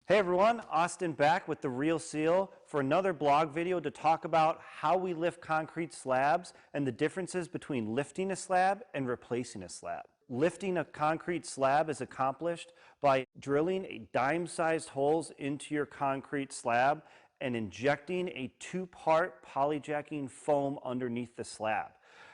Hey everyone, Austin back with The Real Seal for another blog video to talk about how we lift concrete slabs and the differences between lifting a slab and replacing a slab. Lifting a concrete slab is accomplished by drilling a dime-sized holes into your concrete slab and injecting a two-part polyjacking foam underneath the slab.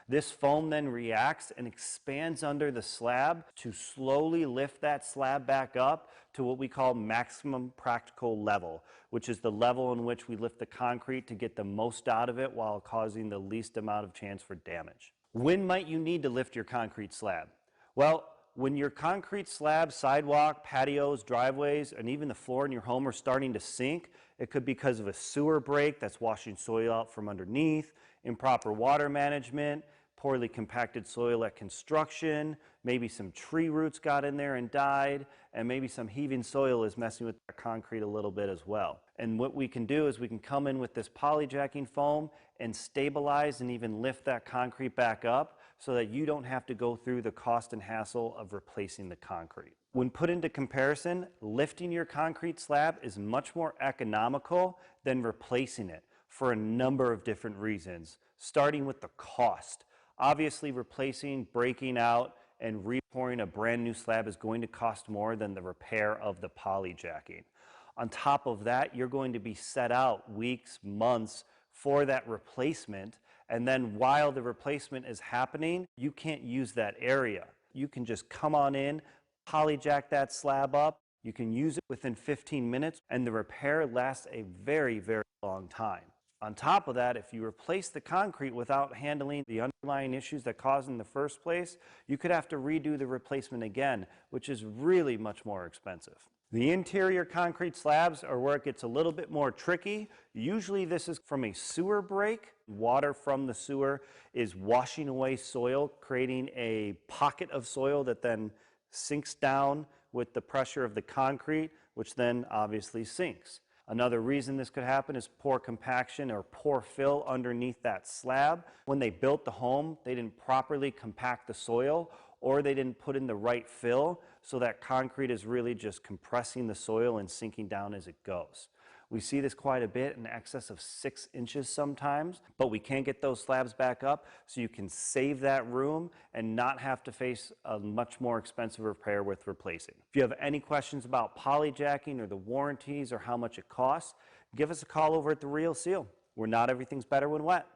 This foam then reacts and expands under the slab to slowly lift that slab back up to what we call maximum practical level, which is the level in which we lift the concrete to get the most out of it while causing the least amount of chance for damage. When might you need to lift your concrete slab? Well, when your concrete slab, sidewalk, patios, driveways, and even the floor in your home are starting to sink, it could be because of a sewer break that's washing soil out from underneath, improper water management, poorly compacted soil at construction, maybe some tree roots got in there and died, and maybe some heaving soil is messing with the concrete a little bit as well. And what we can do is we can come in with this polyjacking foam and stabilize and even lift that concrete back up so that you don't have to go through the cost and hassle of replacing the concrete. When put into comparison, lifting your concrete slab is much more economical than replacing it for a number of different reasons, starting with the cost. Obviously, replacing, breaking out, and repouring a brand new slab is going to cost more than the repair of the polyjacking. On top of that, you're going to be set out weeks, months for that replacement, and then while the replacement is happening, you can't use that area. You can just come on in, polyjack that slab up, you can use it within 15 minutes, and the repair lasts a very, very long time. On top of that, if you replace the concrete without handling the underlying issues that caused in the first place, you could have to redo the replacement again, which is really much more expensive. The interior concrete slabs are where it gets a little bit more tricky. Usually this is from a sewer break. Water from the sewer is washing away soil, creating a pocket of soil that then sinks down with the pressure of the concrete, which then obviously sinks. Another reason this could happen is poor compaction or poor fill underneath that slab. When they built the home, they didn't properly compact the soil, or they didn't put in the right fill, so that concrete is really just compressing the soil and sinking down as it goes. We see this quite a bit, in excess of 6 inches sometimes, but we can't get those slabs back up, so you can save that room and not have to face a much more expensive repair with replacing. If you have any questions about polyjacking or the warranties or how much it costs, give us a call over at The Real Seal, where not everything's better when wet.